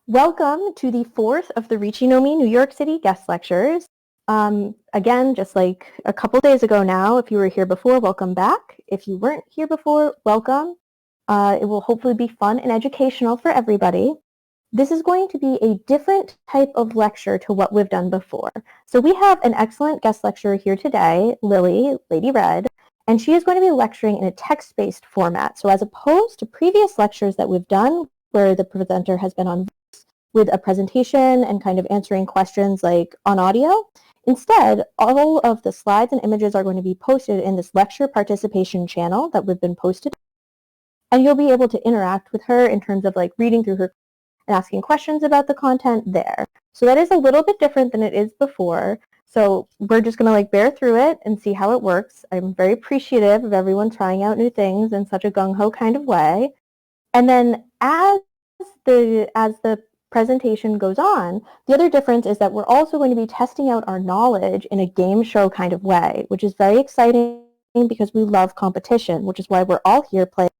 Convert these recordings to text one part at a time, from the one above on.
Welcome to the fourth of the Riichi Nomi New York City guest lectures. Again, just like a couple days ago now, if you were here before, welcome back. If you weren't here before, welcome. It will hopefully be fun and educational for everybody. This is going to be a different type of lecture to what we've done before. So we have an excellent guest lecturer here today, Lily, Lady Red, and she is going to be lecturing in a text-based format. So as opposed to previous lectures that we've done where the presenter has been on with a presentation and kind of answering questions like on audio. Instead, all of the slides and images are going to be posted in this lecture participation channel that we've been posted. And you'll be able to interact with her in terms of like reading through her and asking questions about the content there. So that is a little bit different than it is before. So we're just going to like bear through it and see how it works. I'm very appreciative of everyone trying out new things in such a gung-ho kind of way. And then as the presentation goes on, the other difference is that we're also going to be testing out our knowledge in a game show kind of way, which is very exciting because we love competition, which is why we're all here playing.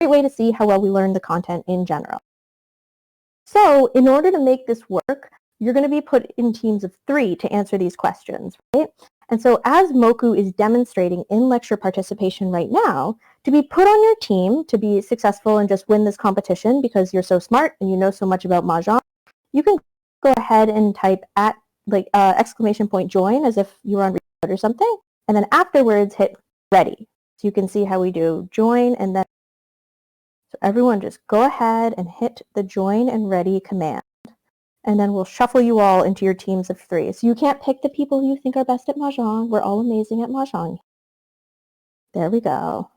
Great way to see how well we learn the content in general. So in order to make this work, you're going to be put in teams of 3 to answer these questions, right? And so as Moku is demonstrating in lecture participation right now, to be put on your team to be successful and just win this competition because you're so smart and you know so much about Mahjong, you can go ahead and type at like exclamation point join as if you were on record or something, and then afterwards hit ready. So you can see how we do join and then, so everyone just go ahead and hit the join and ready command. And then we'll shuffle you all into your teams of 3. So you can't pick the people who you think are best at Mahjong. We're all amazing at Mahjong. There we go.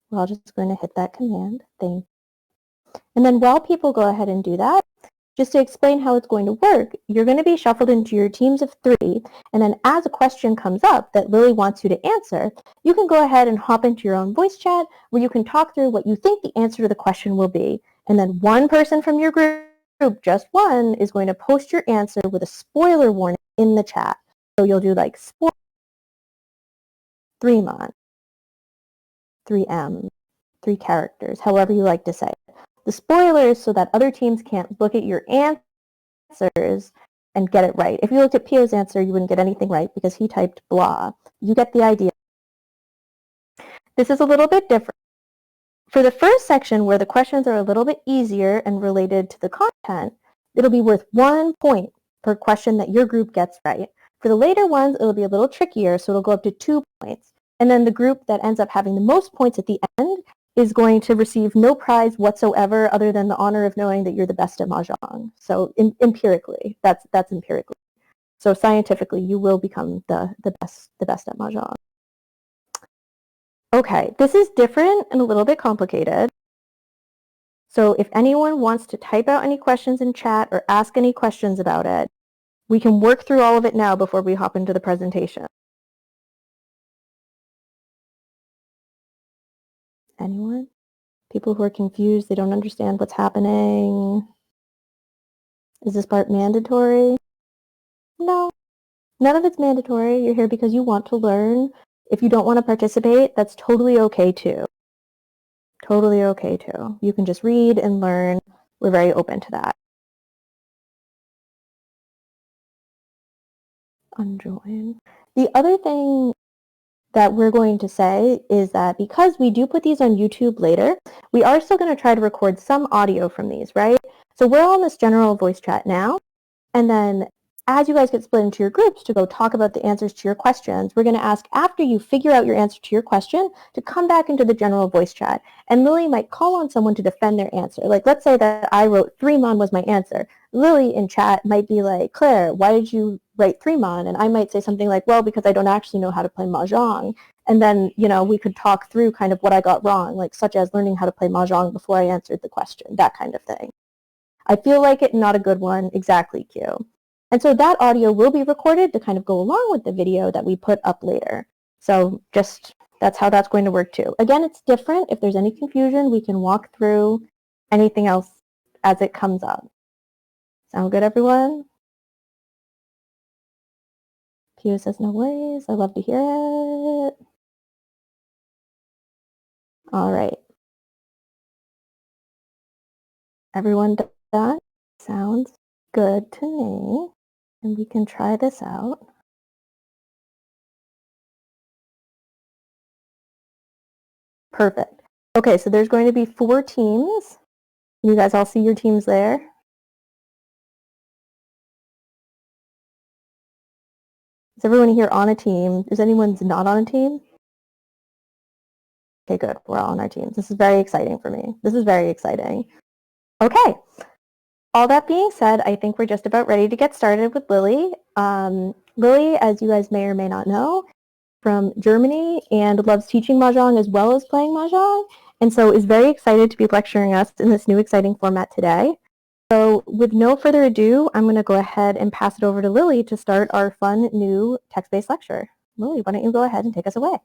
We're all just going to hit that command thing. And then while people go ahead and do that, just to explain how it's going to work, you're going to be shuffled into your teams of 3. And then as a question comes up that Lily wants you to answer, you can go ahead and hop into your own voice chat where you can talk through what you think the answer to the question will be. And then one person from your group, just one, is going to post your answer with a spoiler warning in the chat. So you'll do like 3 mon, 3M, 3 characters, however you like to say it. The spoilers so that other teams can't look at your answers and get it right. If you looked at Pio's answer, you wouldn't get anything right because he typed blah. You get the idea. This is a little bit different. For the first section, where the questions are a little bit easier and related to the content, it'll be worth 1 point per question that your group gets right. For the later ones, it'll be a little trickier, so it'll go up to 2 points. And then the group that ends up having the most points at the end is going to receive no prize whatsoever other than the honor of knowing that you're the best at Mahjong. So empirically, that's empirically. So scientifically, you will become the best at Mahjong. Okay, this is different and a little bit complicated. So if anyone wants to type out any questions in chat or ask any questions about it, we can work through all of it now before we hop into the presentation. Anyone? People who are confused, they don't understand what's happening. Is this part mandatory? No, none of it's mandatory. You're here because you want to learn. If you don't want to participate, that's totally okay too. Totally okay too. You can just read and learn. We're very open to that. Unjoin. The other thing that we're going to say is that because we do put these on YouTube later, we are still going to try to record some audio from these, right? So we're all in this general voice chat now, and then as you guys get split into your groups to go talk about the answers to your questions, we're going to ask after you figure out your answer to your question to come back into the general voice chat. And Lily might call on someone to defend their answer. Like, let's say that I wrote 3 mon was my answer. Lily in chat might be like, Claire, why did you write 3 mon? And I might say something like, well, because I don't actually know how to play Mahjong. And then, you know, we could talk through kind of what I got wrong, like such as learning how to play Mahjong before I answered the question, that kind of thing. I feel like it, not a good one. Exactly, Q. And so that audio will be recorded to kind of go along with the video that we put up later. So just, that's how that's going to work too. Again, it's different. If there's any confusion, we can walk through anything else as it comes up. Sound good, everyone? Hugh says no worries. I love to hear it. All right. Everyone done? Sounds good to me. And we can try this out. Perfect. Okay, so there's going to be 4 teams. You guys all see your teams there? Is everyone here on a team? Is anyone not on a team? Okay, good. We're all on our teams. This is very exciting for me. This is very exciting. Okay. All that being said, I think we're just about ready to get started with Lily. Lily, as you guys may or may not know, from Germany and loves teaching Mahjong as well as playing Mahjong, and so is very excited to be lecturing us in this new exciting format today. So with no further ado, I'm going to go ahead and pass it over to Lily to start our fun new text-based lecture. Lily, why don't you go ahead and take us away?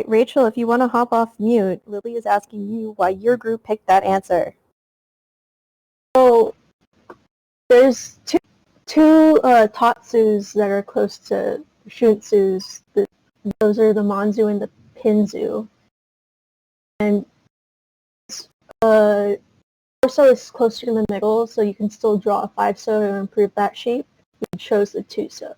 Rachel, if you want to hop off mute, Lily is asking you why your group picked that answer. So there's two Tatsus that are close to Shuntsus. Those are the Manzu and the Pinzu. And torso is closer in the middle, so you can still draw a 5-so to improve that shape. We chose the 2-so.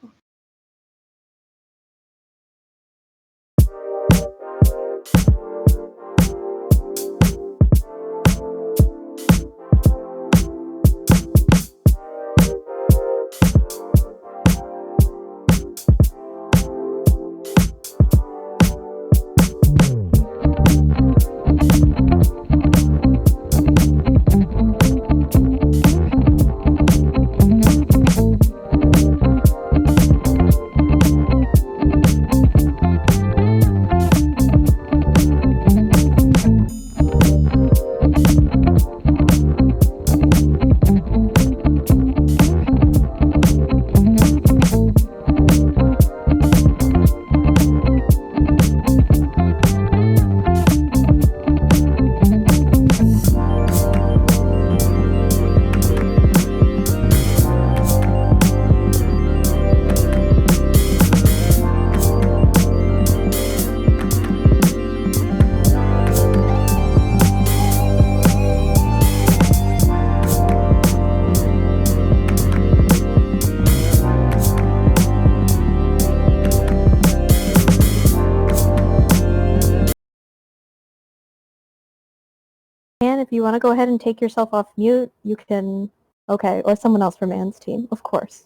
And if you want to go ahead and take yourself off mute, you can. Okay, or someone else from Anne's team, of course.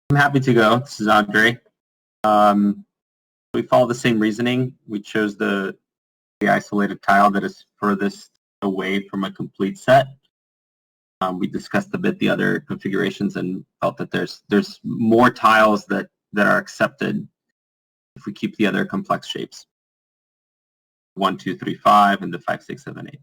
I'm happy to go. This is Andre. We follow the same reasoning. We chose the isolated tile that is furthest away from a complete set. We discussed a bit the other configurations and felt that there's more tiles that are accepted if we keep the other complex shapes. 1, 2, 3, 5, and the 5, 6, 7, 8.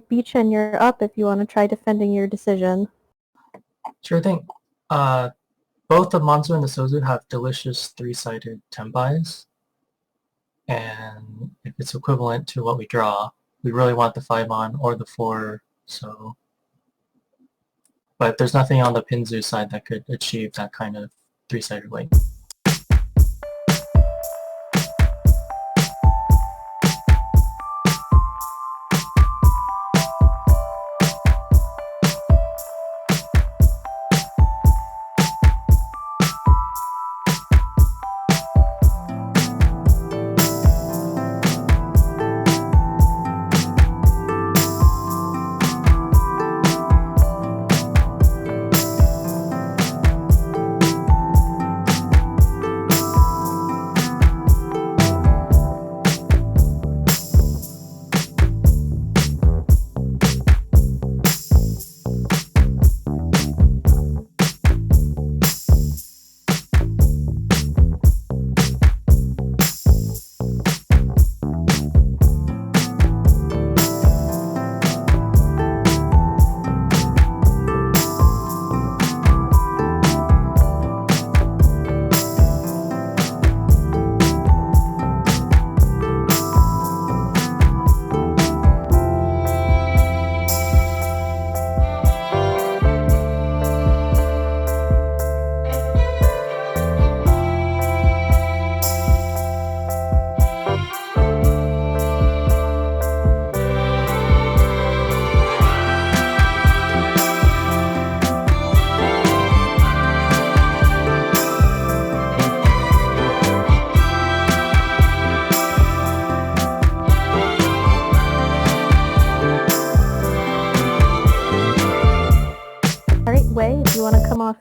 Beechen, you're up if you want to try defending your decision. Sure thing. Both the Manzu and the Sozu have delicious three-sided tenbais. And if it's equivalent to what we draw, we really want the 5-on or the 4, so... But there's nothing on the Pinzu side that could achieve that kind of three-sided weight.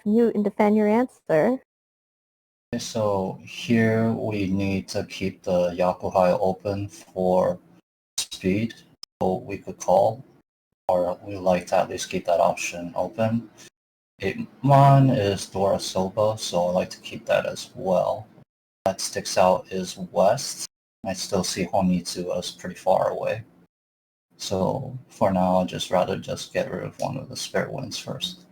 mute and defend your answer. Okay, so here we need to keep the Yakuhai open for speed, so we could call, or we like to at least keep that option open. 8-mon is Dora Soba, so I like to keep that as well. That sticks out is west. I still see Honitsu as pretty far away. So for now, I'd just rather just get rid of one of the spare winds first.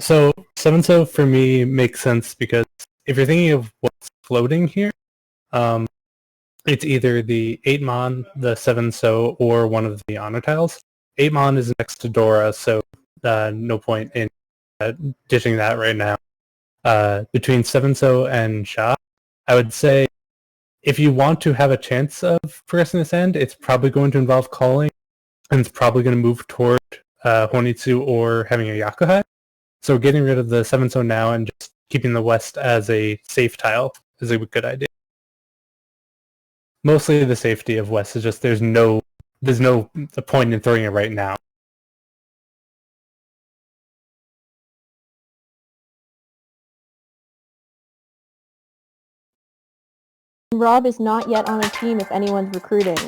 So 7-so for me makes sense because if you're thinking of what's floating here, it's either the 8-mon, the 7-so, or one of the honor tiles. 8-mon is next to Dora, so no point in ditching that right now. Between 7-so and Sha, I would say if you want to have a chance of progressing this end, it's probably going to involve calling, and it's probably going to move toward Honitsu or having a Yakuhai. So getting rid of the 7-so now and just keeping the west as a safe tile is a good idea. Mostly the safety of west is just there's no point in throwing it right now. Rob is not yet on a team if anyone's recruiting.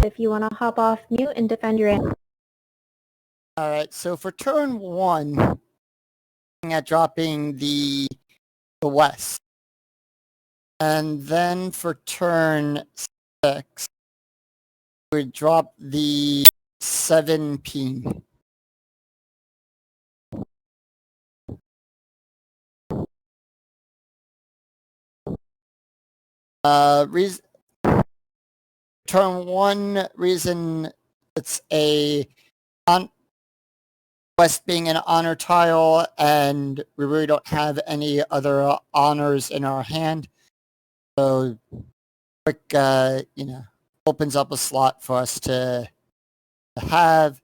If you want to hop off mute and defend your answer. All right, so for turn 1, at dropping the west. And then for turn 6, we would drop the 7 pin. Turn 1 reason it's a west being an honor tile, and we really don't have any other honors in our hand. So, quick, opens up a slot for us to have.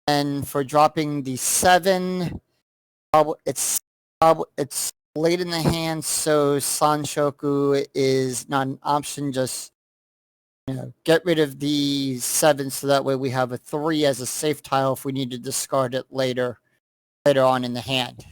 And for dropping the 7, it's late in the hand, so Sanshoku is not an option. Just get rid of the 7 so that way we have a 3 as a safe tile if we need to discard it later on in the hand.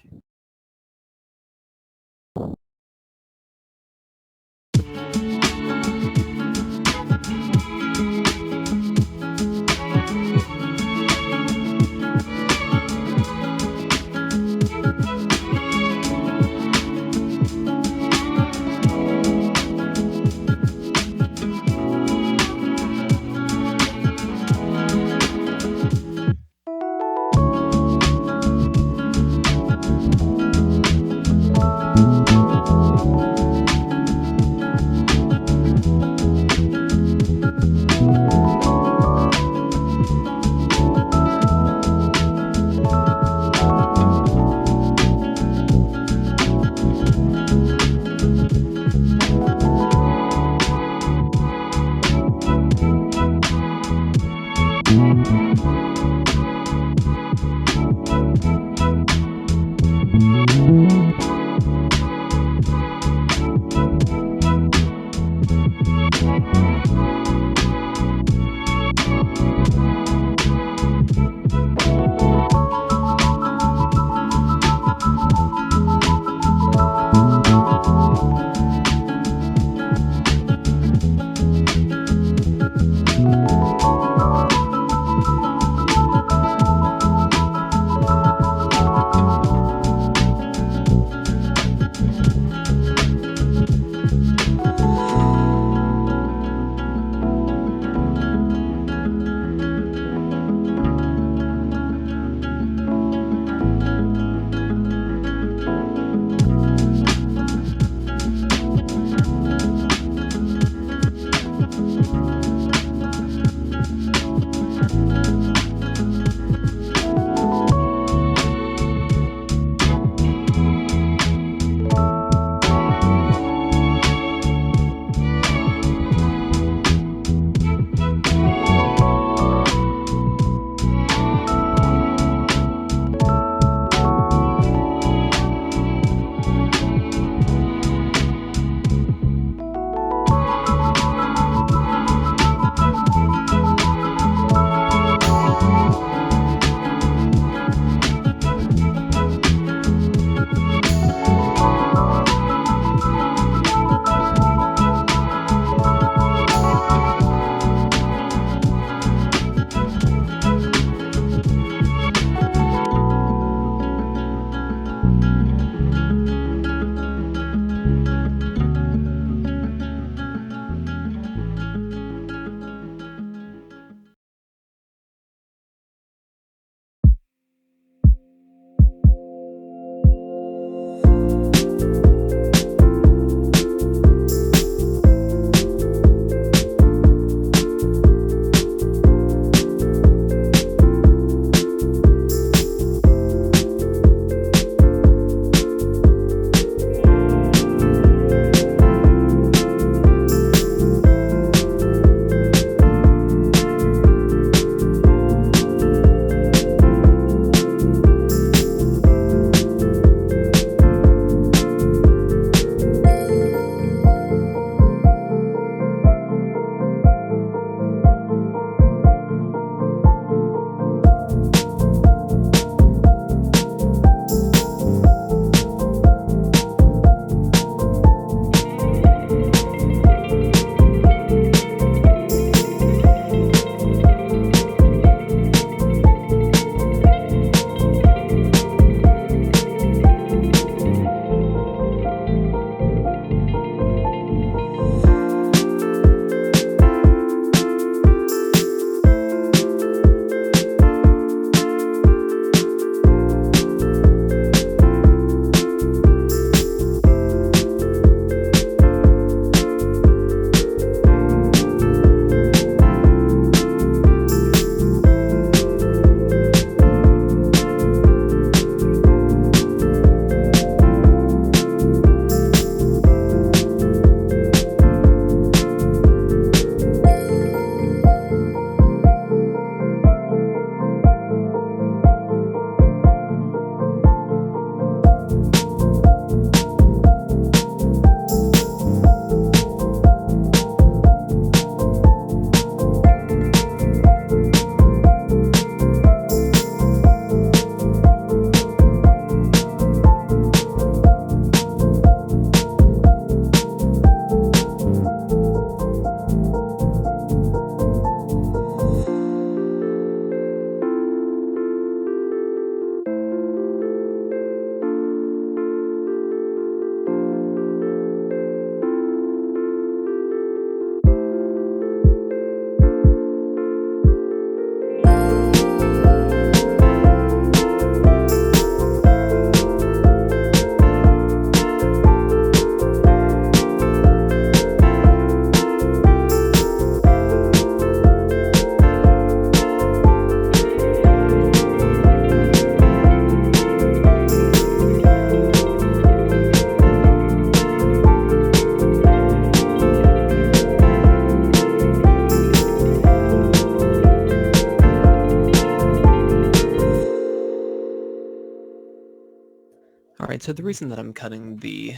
Right, so the reason that I'm cutting the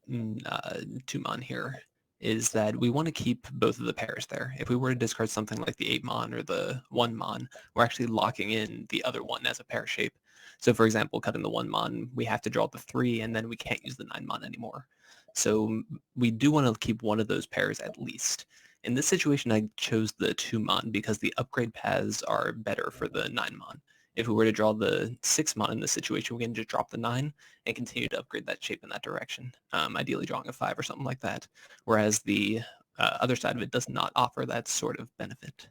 Tumon here is that we want to keep both of the pairs there. If we were to discard something like the 8 Mon or the 1 Mon, we're actually locking in the other one as a pair shape. So for example, cutting the 1 Mon, we have to draw the 3 and then we can't use the 9 Mon anymore. So we do want to keep one of those pairs at least. In this situation, I chose the 2 Mon because the upgrade paths are better for the 9 Mon. If we were to draw the 6 Mon in this situation, we can just drop the 9 and continue to upgrade that shape in that direction, ideally drawing a 5 or something like that, whereas the other side of it does not offer that sort of benefit.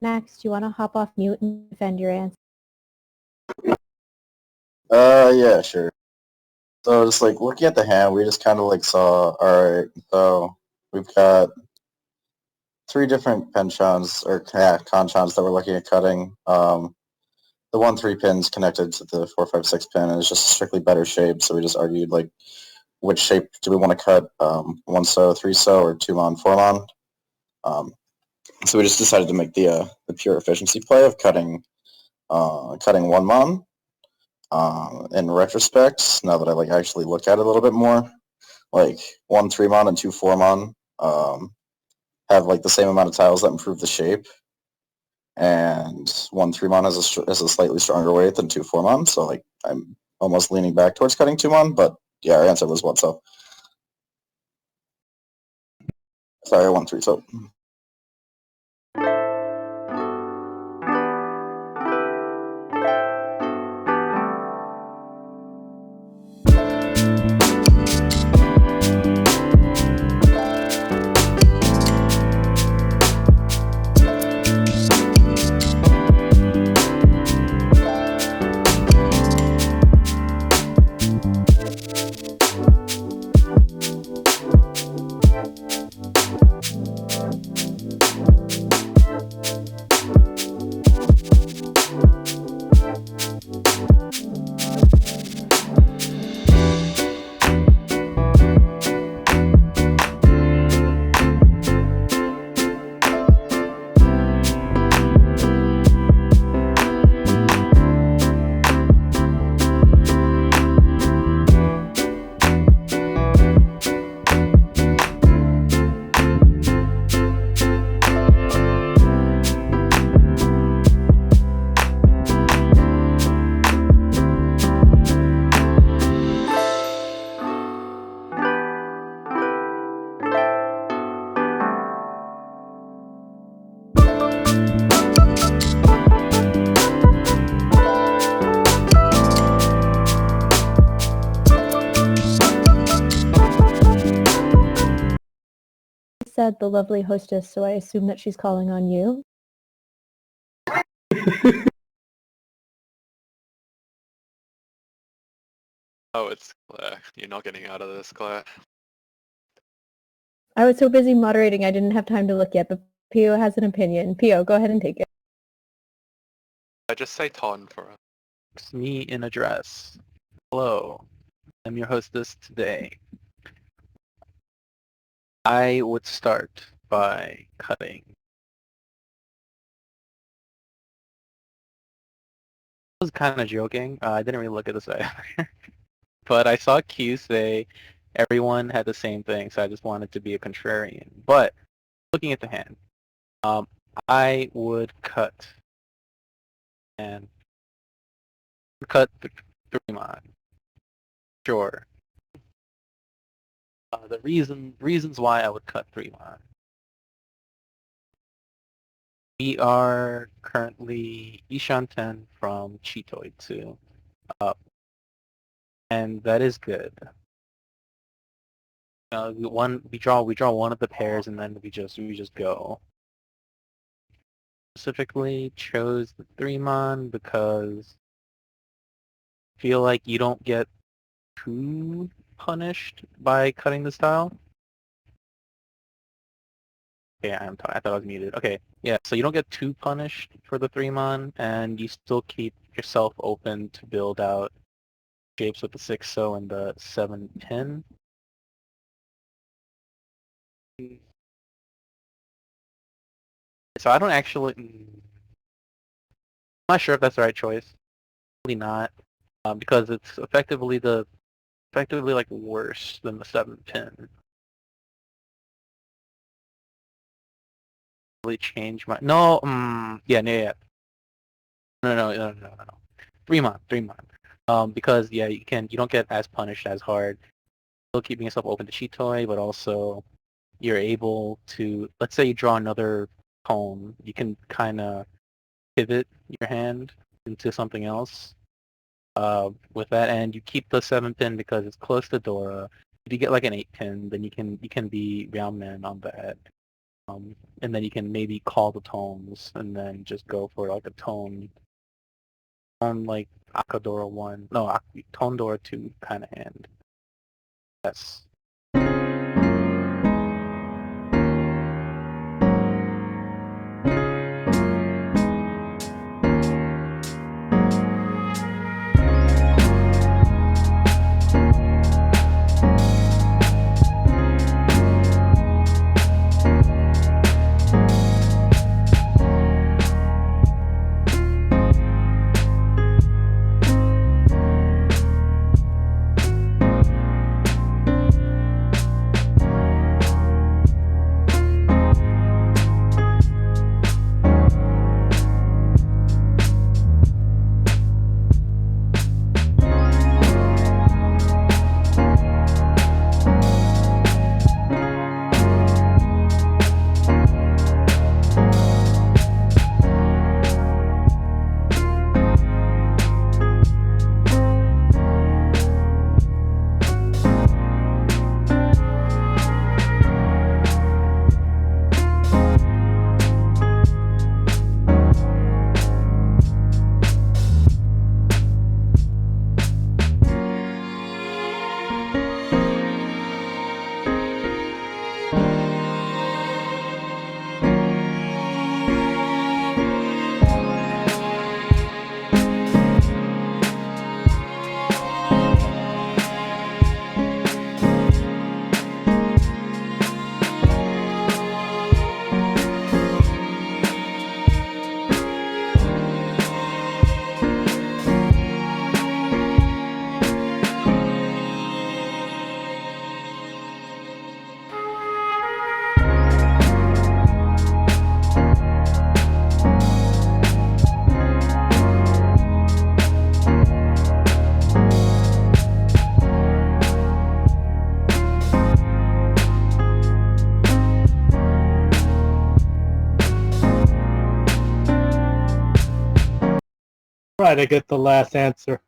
Max, do you want to hop off mute and defend your answer? Yeah, sure. So just like looking at the hand, we just kind of like saw, alright, so we've got 3 different penchants, or conchons that we're looking at cutting. The 1-3 pin's connected to the 4-5-6 pin, and it's just a strictly better shape, so we just argued like which shape do we want to cut, 1 so, 3 so, or 2 mon, 4 mon. So we just decided to make the pure efficiency play of cutting 1 mon. In retrospect, now that I like actually look at it a little bit more, like 1 3 mon and 2 4 mon have like the same amount of tiles that improve the shape, and 1 3 mon has a slightly stronger weight than 2 4 mon. So like I'm almost leaning back towards cutting 2 mon, but yeah, our answer was 1 so. Sorry, 1 3 so. Said the lovely hostess, so I assume that she's calling on you. Oh, it's Claire. You're not getting out of this, Claire. I was so busy moderating I didn't have time to look yet, but Pio has an opinion. Pio, go ahead and take it. I just say Ton for us. It's me in a dress. Hello, I'm your hostess today. I would start by cutting was kind of joking. I didn't really look at the site. But I saw Q say everyone had the same thing, so I just wanted to be a contrarian. But looking at the hand, I would cut and cut three mon. Sure. The reasons why I would cut three mon. We are currently Ishan 10 from Chitoi 2 up, and that is good. We draw one of the pairs, and then we just go. Specifically chose the 3-mon because I feel like you don't get too punished by cutting this tile. Okay, I thought I was muted. Okay, yeah, so you don't get too punished for the 3-mon, and you still keep yourself open to build out shapes with the 6-so and the 7-pin. So I don't actually... I'm not sure if that's the right choice. Probably not, because it's effectively like worse than the 7-pin. Really change my yeah. No. 3-mon. Because yeah, you don't get as punished as hard. Still keeping yourself open to Chitoi, but also you're able to, let's say you draw another tone, you can kind of pivot your hand into something else with that, and you keep the 7-pin because it's close to Dora. If you get like an 8-pin, then you can be Roundman on that. And then you can maybe call the tones and then just go for like a tone on like Akadora 1, no, Tone Dora 2 kind of hand. Yes. Right, I get the last answer.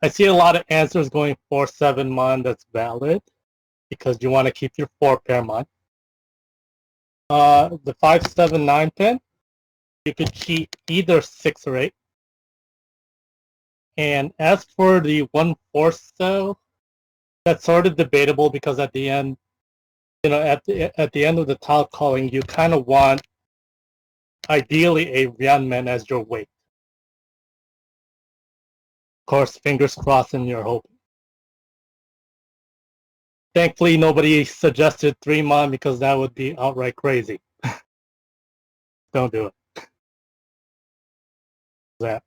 I see a lot of answers going 4-7-mon that's valid because you want to keep your 4-pair mon. The 5-7-9-10, you could keep either 6 or 8. And as for the 1-4-so, that's sort of debatable because at the end, at the end of the tile calling, you kind of want ideally a Ryanman as your weight. Of course, fingers crossed and you're hoping. Thankfully, nobody suggested 3-mon because that would be outright crazy. Don't do it. that.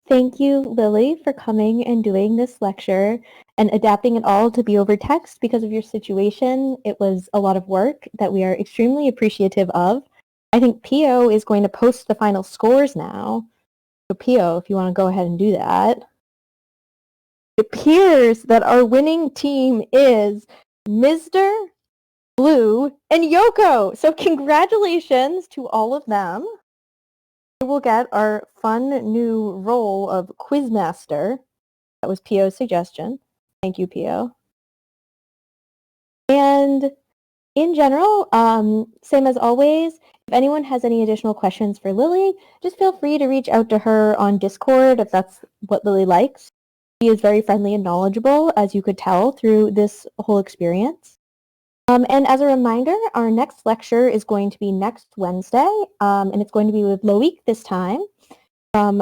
Thank you, Lily, for coming and doing this lecture and adapting it all to be over text because of your situation. It was a lot of work that we are extremely appreciative of. I think Pio is going to post the final scores now. So Pio, if you want to go ahead and do that. It appears that our winning team is Mr. Blue and Yoko. So congratulations to all of them. We will get our fun new role of Quizmaster. That was Pio's suggestion. Thank you, Pio. And in general, same as always, if anyone has any additional questions for Lily, just feel free to reach out to her on Discord if that's what Lily likes. She is very friendly and knowledgeable, as you could tell through this whole experience. And as a reminder, our next lecture is going to be next Wednesday, and it's going to be with Loic this time from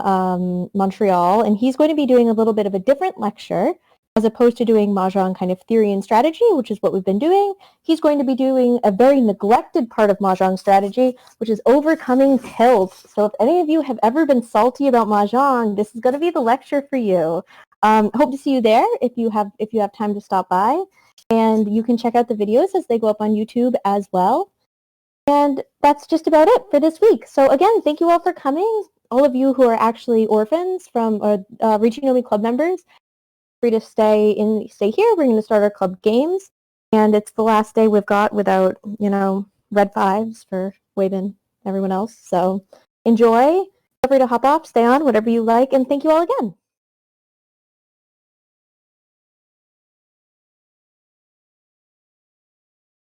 Montreal, and he's going to be doing a little bit of a different lecture as opposed to doing Mahjong kind of theory and strategy, which is what we've been doing. He's going to be doing a very neglected part of Mahjong strategy, which is overcoming tilt. So if any of you have ever been salty about Mahjong, this is going to be the lecture for you. Hope to see you there if you have time to stop by. And you can check out the videos as they go up on YouTube as well. And that's just about it for this week. So again, thank you all for coming. All of you who are actually orphans from Riichi Nomi club members, free to stay here. We're going to start our club games. And it's the last day we've got without, red fives for Wavin and everyone else. So enjoy. Feel free to hop off, stay on, whatever you like. And thank you all again.